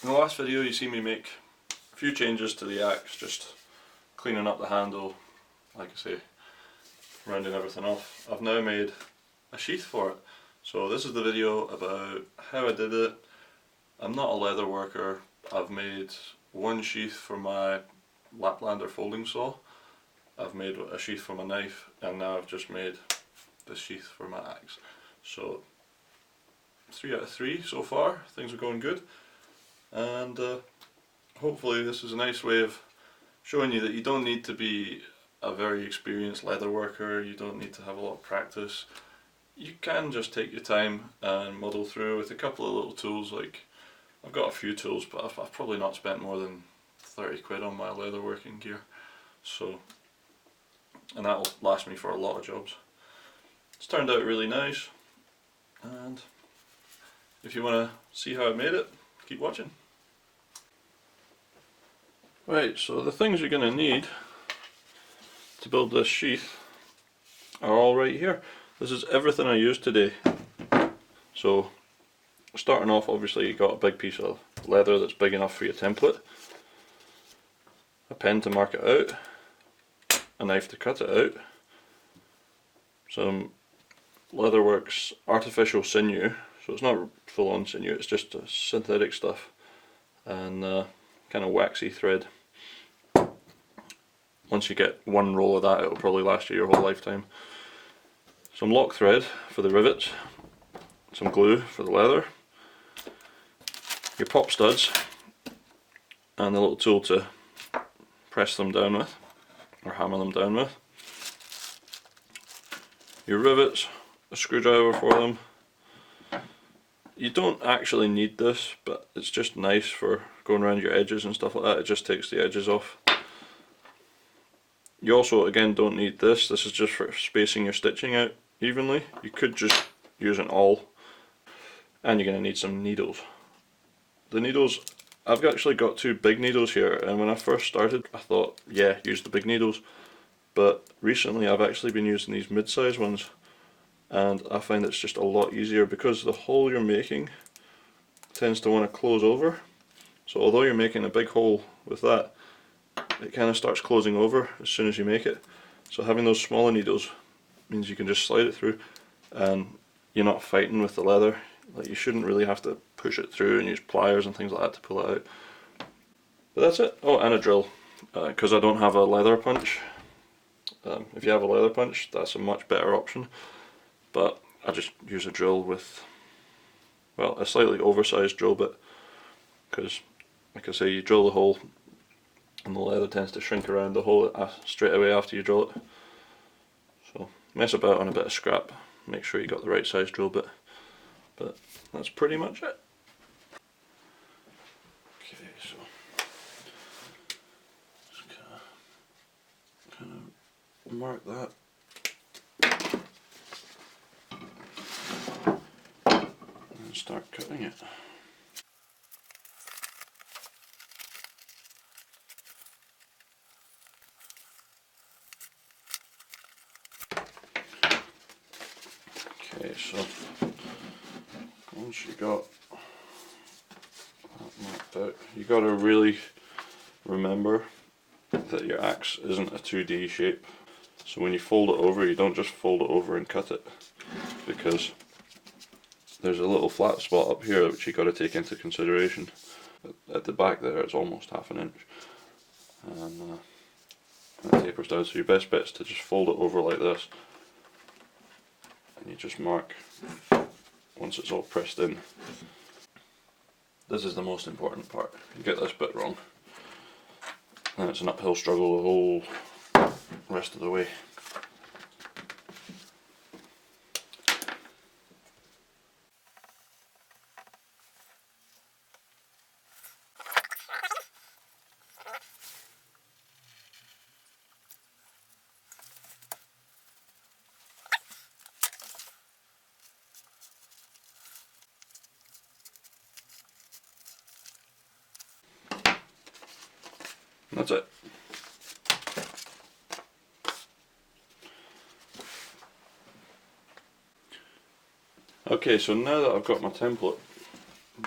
In the last video you see me make a few changes to the axe, just cleaning up the handle, like I say, rounding everything off. I've now made a sheath for it. So this is the video about how I did it. I'm not a leather worker. I've made one sheath for my Laplander folding saw. I've made a sheath for my knife, and now I've just made the sheath for my axe. So 3 out of 3 so far. Things are going good. And hopefully this is a nice way of showing you that you don't need to be a very experienced leather worker, you don't need to have a lot of practice. You can just take your time and muddle through with a couple of little tools. Like, I've got a few tools, but I've probably not spent more than 30 quid on my leather working gear. So, and that'll last me for a lot of jobs. It's turned out really nice, and if you want to see how I made it, keep watching. Right, so the things you're going to need to build this sheath are all right here. This is everything I used today. So starting off, obviously you got a big piece of leather that's big enough for your template, a pen to mark it out, a knife to cut it out, some Leatherworks artificial sinew, so it's not full on sinew, it's just synthetic stuff, and kind of waxy thread. Once you get one roll of that, it'll probably last you your whole lifetime. Some lock thread for the rivets, some glue for the leather, your pop studs, and a little tool to press them down with, or hammer them down with, your rivets, a screwdriver for them. You don't actually need this, but it's just nice for going around your edges and stuff like that. It just takes the edges off. You also, again, don't need this. This is just for spacing your stitching out evenly. You could just use an awl. And you're going to need some needles. The needles, I've actually got 2 big needles here, and when I first started I thought, yeah, use the big needles. But recently I've actually been using these mid-size ones, and I find it's just a lot easier because the hole you're making tends to want to close over. So although you're making a big hole with that, it kind of starts closing over as soon as you make it. So having those smaller needles means you can just slide it through, and you're not fighting with the leather. Like, you shouldn't really have to push it through and use pliers and things like that to pull it out. But that's it. Oh, and a drill, because I don't have a leather punch. If you have a leather punch, that's a much better option. But I just use a drill with, well, a slightly oversized drill bit, because, like I say, you drill the hole and the leather tends to shrink around the hole straight away after you drill it. So mess about on a bit of scrap, make sure you got the right size drill bit. But that's pretty much it. Okay, so just kind of mark that. And start cutting it. Okay, so once you got that marked out, you got to really remember that your axe isn't a 2D shape. So when you fold it over, you don't just fold it over and cut it, because there's a little flat spot up here which you got to take into consideration. At the back there, it's almost ½ an inch, and it tapers down. So your best bet is to just fold it over like this, and you just mark once it's all pressed in. This is the most important part. You get this bit wrong, and it's an uphill struggle the whole rest of the way. And that's it. Okay, so now that I've got my template,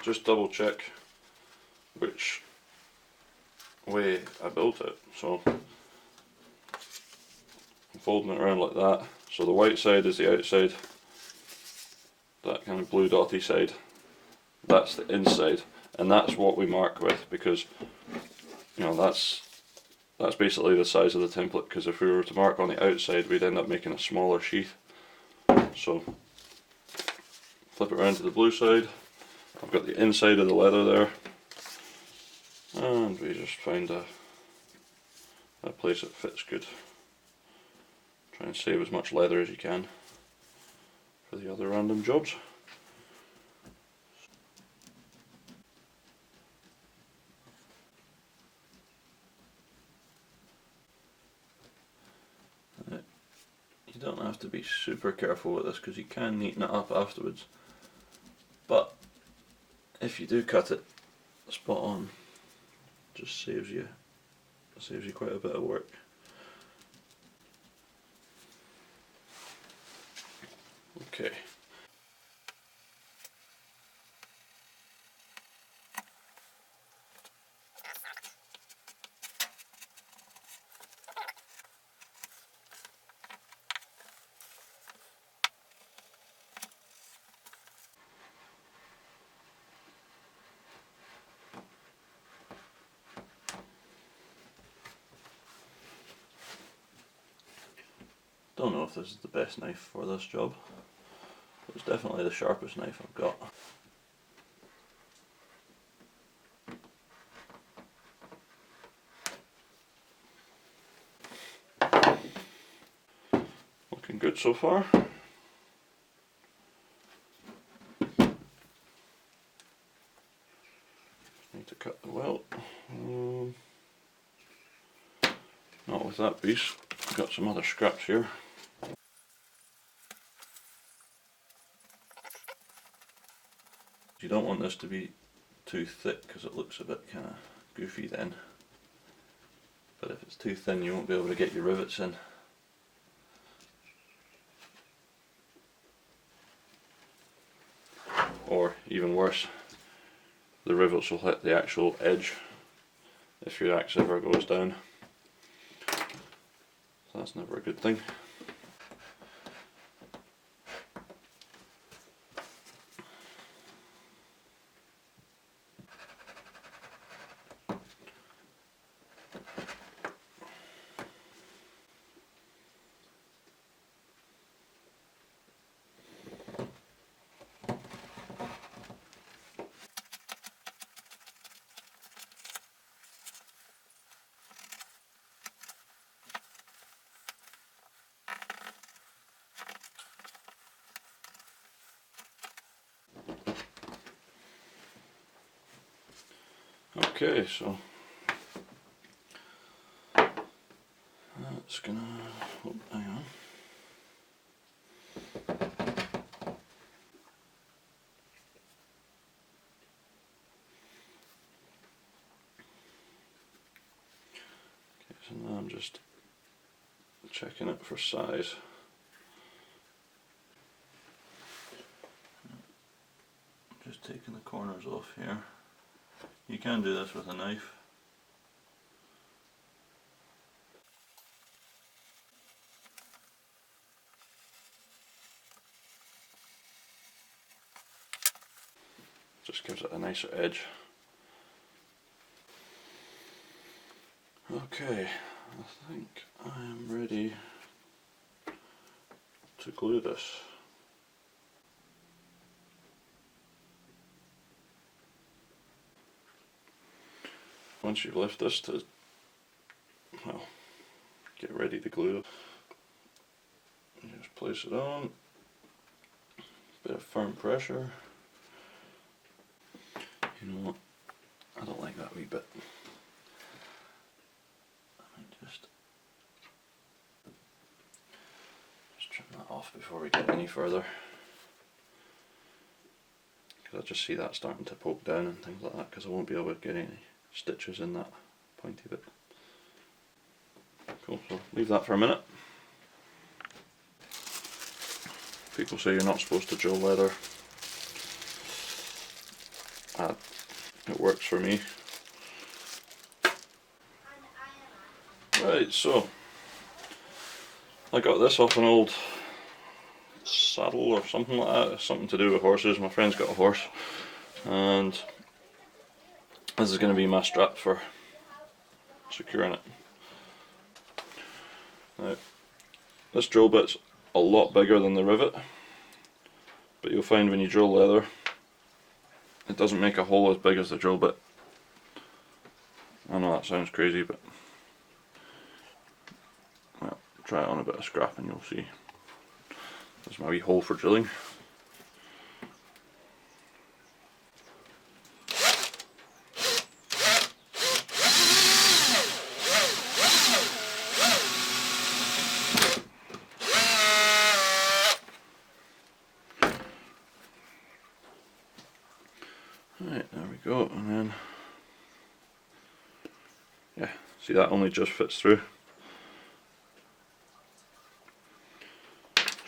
just double check way I built it. So I'm folding it around like that. So the white side is the outside, that kind of blue dotty side, that's the inside, and that's what we mark with, because you know that's basically the size of the template, because if we were to mark on the outside we'd end up making a smaller sheath. So flip it around to the blue side. I've got the inside of the leather there, and we just find a place that fits good. Try and save as much leather as you can for the other random jobs. You don't have to be super careful with this because you can neaten it up afterwards, but if you do cut it spot on, it just saves you quite a bit of work. Okay. Don't know if this is the best knife for this job, but it's definitely the sharpest knife I've got. Looking good so far. Need to cut the welt. Not with that piece. I've got some other scraps here. You don't want this to be too thick because it looks a bit kind of goofy then. But if it's too thin you won't be able to get your rivets in. Or even worse, the rivets will hit the actual edge if your axe ever goes down. So that's never a good thing. Okay, so that's gonna, oh, hang on. Okay, so now I'm just checking it for size. Just taking the corners off here. You can do this with a knife. Just gives it a nicer edge. Okay, I think I am ready to glue this. Once you've left this to, well, get ready to glue, you just place it on, bit of firm pressure. You know what, I don't like that wee bit. I might just trim that off before we get any further, because I just see that starting to poke down and things like that, because I won't be able to get any stitches in that pointy bit. Cool, so leave that for a minute. People say you're not supposed to drill leather. It works for me. Right, so I got this off an old saddle or something like that. It's something to do with horses. My friend's got a horse, and this is going to be my strap for securing it. Now, this drill bit's a lot bigger than the rivet, but you'll find when you drill leather, it doesn't make a hole as big as the drill bit. I know that sounds crazy, but well, try it on a bit of scrap and you'll see. There's my wee hole for drilling. Right, there we go, and then, yeah, see that only just fits through.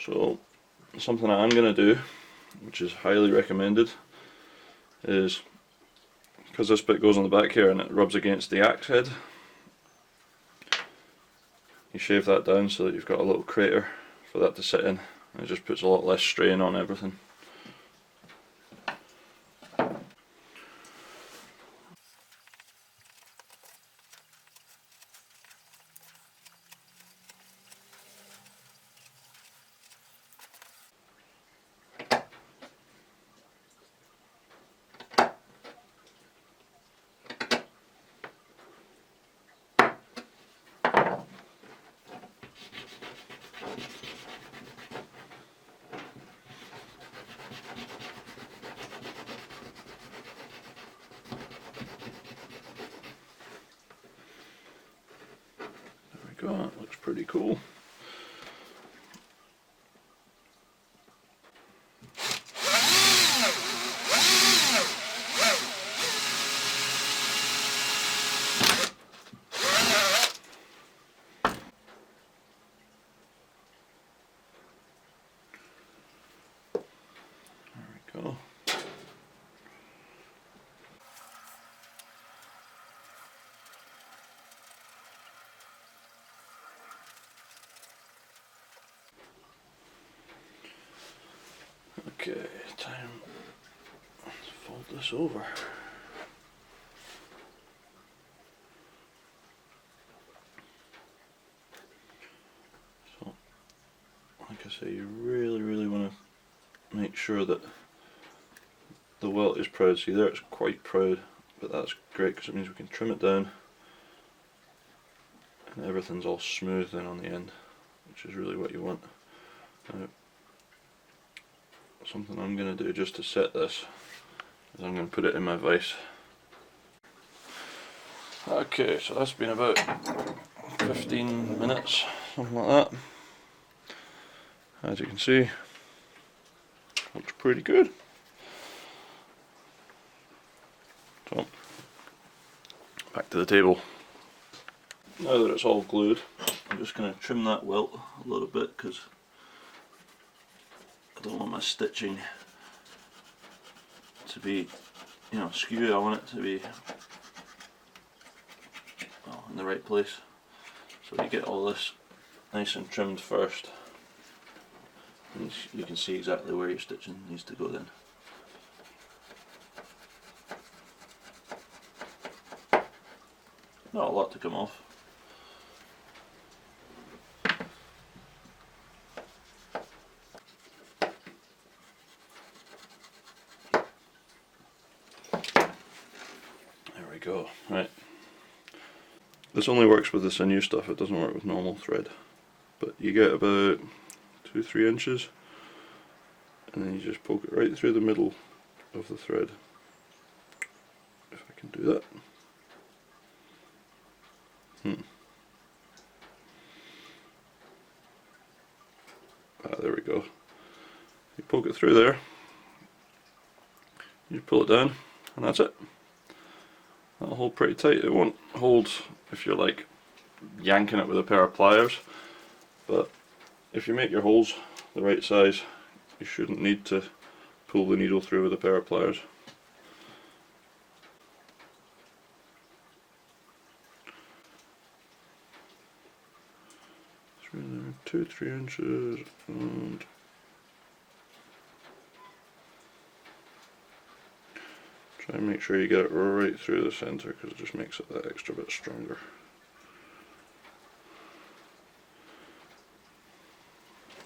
So, something I am going to do, which is highly recommended, is, because this bit goes on the back here and it rubs against the axe head, you shave that down so that you've got a little crater for that to sit in, and it just puts a lot less strain on everything. That looks pretty cool. There we go. Okay, time to fold this over. So, like I say, you really want to make sure that the welt is proud. See there, it's quite proud, but that's great because it means we can trim it down and everything's all smooth then on the end, which is really what you want. Now, something I'm going to do just to set this is I'm going to put it in my vise. Okay, so that's been about 15 minutes, something like that. As you can see, looks pretty good. So, back to the table. Now that it's all glued, I'm just going to trim that welt a little bit because I don't want my stitching to be, you know, skew. I want it to be, well, in the right place. So you get all this nice and trimmed first, and you can see exactly where your stitching needs to go then. Not a lot to come off. There we go. Right. This only works with the sinew stuff, it doesn't work with normal thread. But you get about 2-3 inches and then you just poke it right through the middle of the thread. If I can do that. There we go. You poke it through there, you pull it down, and that's it. That'll hold pretty tight. It won't hold if you're like yanking it with a pair of pliers, but if you make your holes the right size, you shouldn't need to pull the needle through with a pair of pliers. through there, 2-3 inches, and try and make sure you get it right through the centre because it just makes it that extra bit stronger.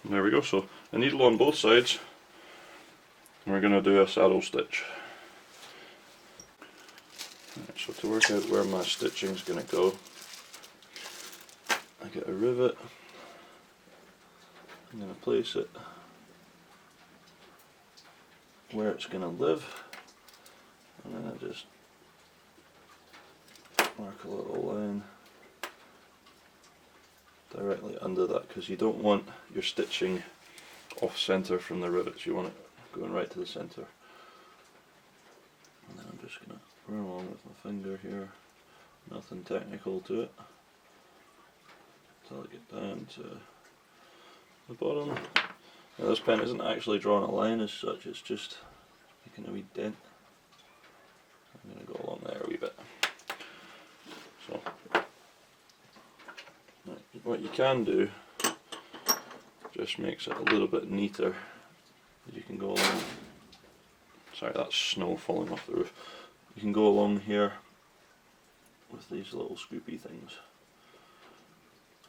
And there we go, so a needle on both sides, and we're going to do a saddle stitch. Right, so to work out where my stitching is going to go, I get a rivet, I'm going to place it where it's going to live, and then I just mark a little line directly under that, because you don't want your stitching off centre from the rivets, you want it going right to the centre. And then I'm just going to run along with my finger here, nothing technical to it, until I get down to the bottom. Now this pen isn't actually drawing a line as such, it's just making a wee dent. I'm going to go along there a wee bit. So, what you can do just makes it a little bit neater. You can go along, sorry, that's snow falling off the roof. You can go along here with these little scoopy things.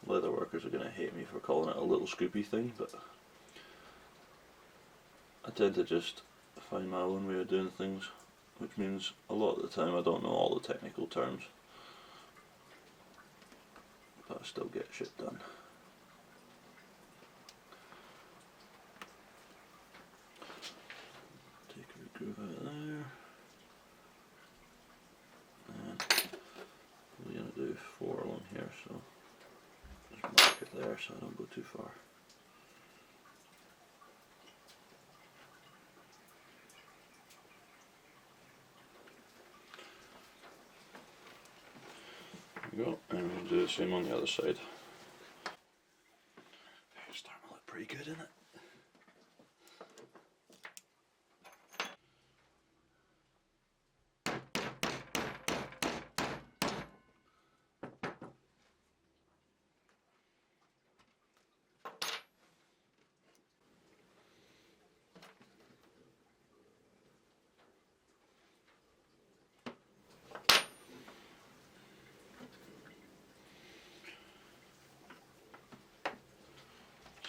Leather workers are going to hate me for calling it a little scoopy thing, but I tend to just find my own way of doing things, which means a lot of the time I don't know all the technical terms, but I still get shit done. Take a groove out of there, and we're going to do 4 along here, so just mark it there so I don't go too far. There we go, and we'll do the same on the other side. It's starting to look pretty good, isn't it?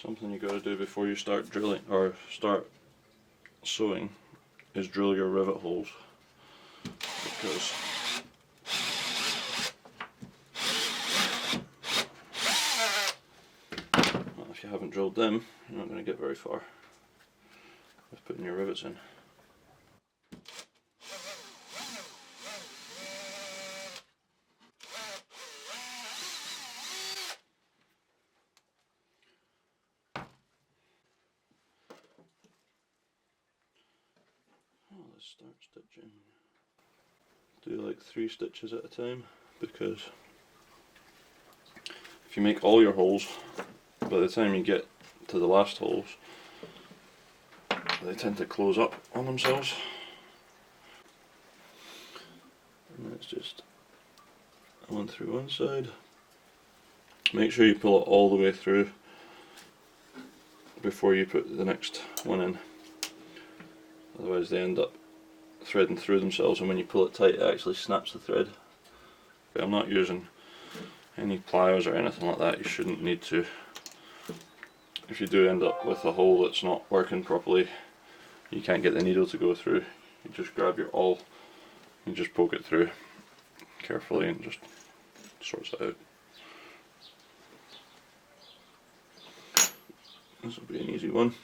Something you got to do before you start drilling or start sewing is drill your rivet holes, because well, if you haven't drilled them, you're not going to get very far with putting your rivets in. Let's start stitching. Do like 3 stitches at a time, because if you make all your holes, by the time you get to the last holes, they tend to close up on themselves. And it's just one through one side. Make sure you pull it all the way through before you put the next one in, otherwise they end up threading through themselves, and when you pull it tight it actually snaps the thread. But I'm not using any pliers or anything like that, you shouldn't need to. If you do end up with a hole that's not working properly, you can't get the needle to go through, you just grab your awl and just poke it through carefully and just sorts it out. This will be an easy one.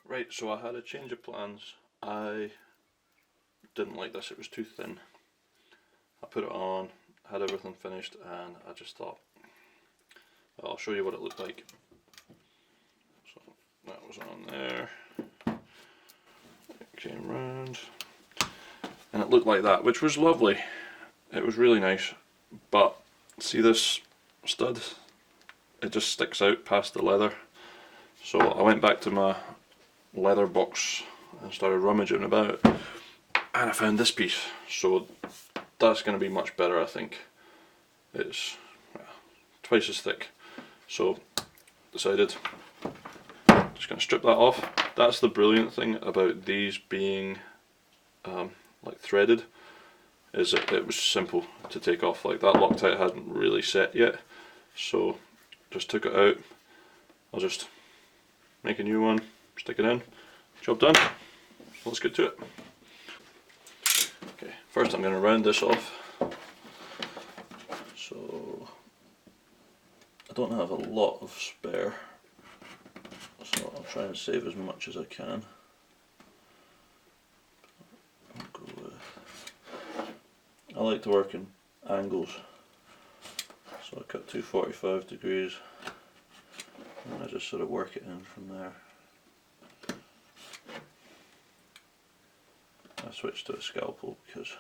Right, so I had a change of plans. I didn't like this, it was too thin. I put it on, had everything finished, and I just thought, well, I'll show you what it looked like That was on there. It came round. And it looked like that, which was lovely. It was really nice. But see this stud? It just sticks out past the leather. So I went back to my leather box and started rummaging about, and I found this piece. So that's going to be much better, I think. It's twice as thick. So decided just going to strip that off. That's the brilliant thing about these being like threaded, is that it was simple to take off. Like that Loctite hadn't really set yet, so just took it out. I'll just make a new one, stick it in, job done. So let's get to it. Okay, first I'm going to round this off. So I don't have a lot of spare, so I'll try and save as much as I can. I like to work in angles, so I cut to 45 degrees and I just sort of work it in from there. I switched to a scalpel because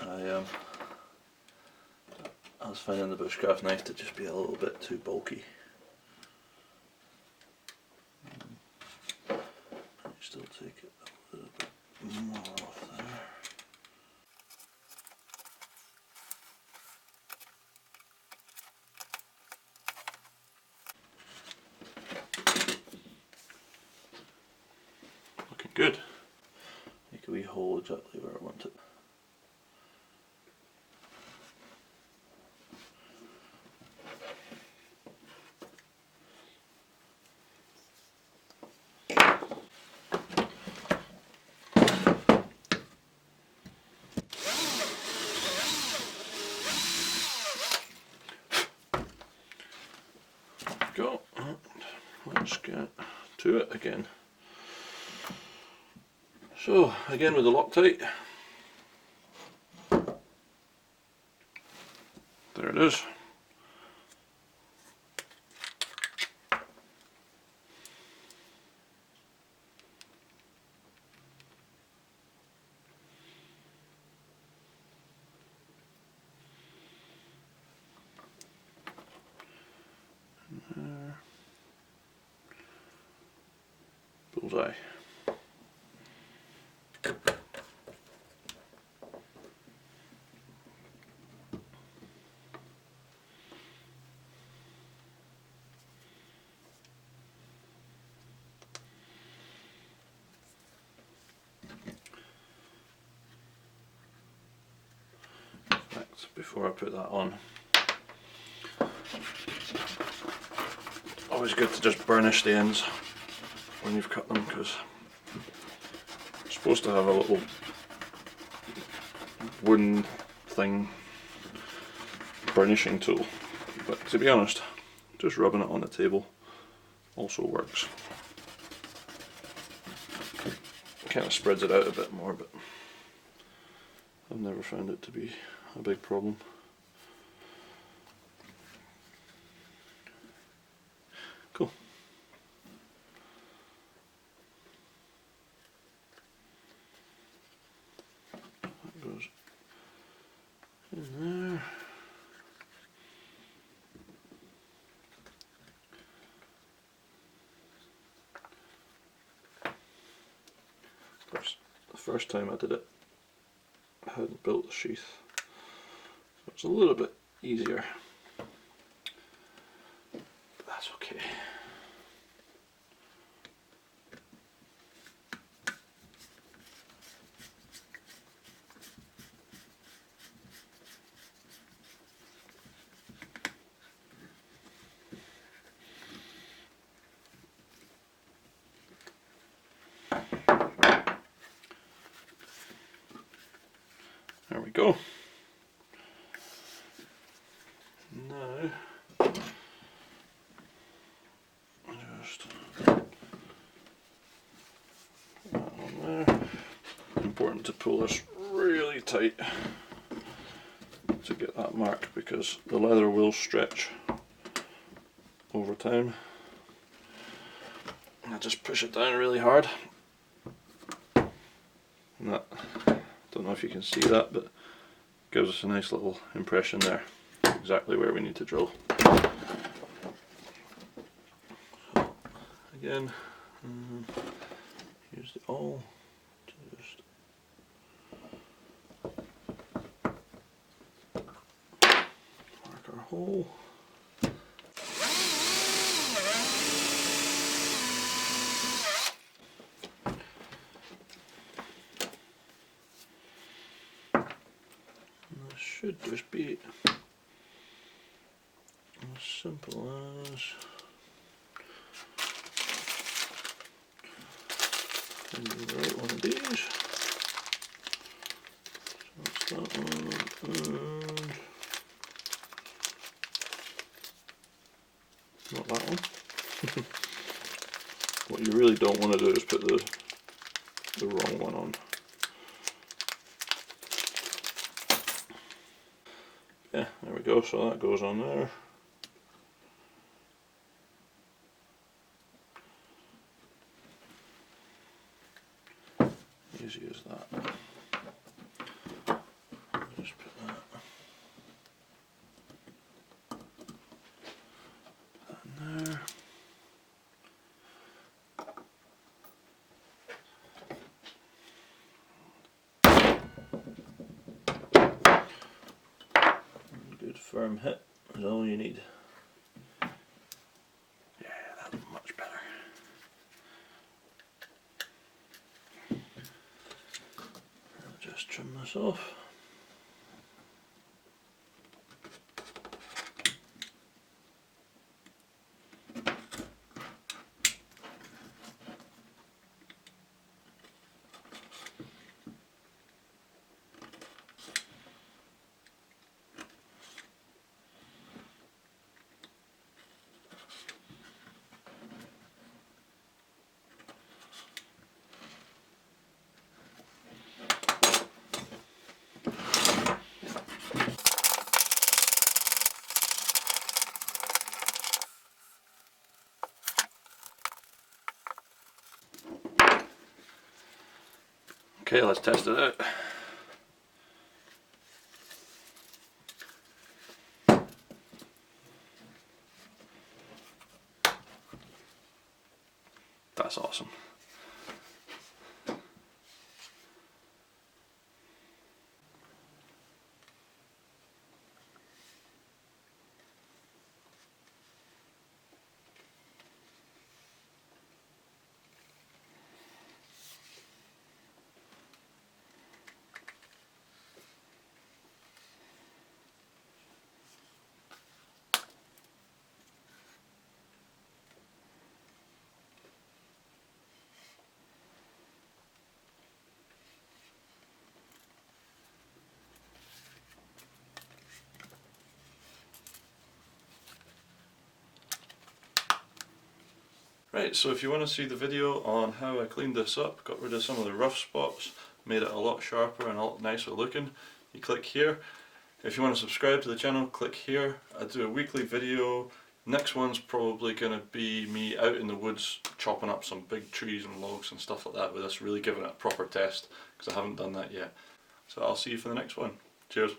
I was finding the bushcraft knife to just be a little bit too bulky. I still take it a little bit more off there. Looking good. Make a wee hole exactly where I want it. Go. Let's get to it again. So again with the Loctite, there it is. There. Bullseye. Before I put that on, always good to just burnish the ends when you've cut them, because it's supposed to have a little wooden thing, burnishing tool, but to be honest, just rubbing it on the table also works. It kind of spreads it out a bit more, but I've never found it to be a big problem. Cool. That goes in there. Of course, the first time I did it, I hadn't built the sheath, so it's a little bit easier, but that's okay. There we go. Now, just put that on there. Important to pull this really tight to get that mark, because the leather will stretch over time. And I just push it down really hard. And that, don't know if you can see that, but gives us a nice little impression there, exactly where we need to drill. So again, use the awl to just mark our hole. This should just be as simple as finding the right one of these. So that's that one, and not that one. What you really don't want to do is put the wrong one on. Yeah, there we go, so that goes on there. Easy as that. Just put that in there. Good firm hit is all you need. Yeah, that's much better. I'll just trim this off. Okay, let's test it out. That's awesome. Right, so if you want to see the video on how I cleaned this up, got rid of some of the rough spots, made it a lot sharper and a lot nicer looking, you click here. If you want to subscribe to the channel, click here. I do a weekly video. Next one's probably going to be me out in the woods chopping up some big trees and logs and stuff like that with this, really giving it a proper test, because I haven't done that yet. So I'll see you for the next one. Cheers.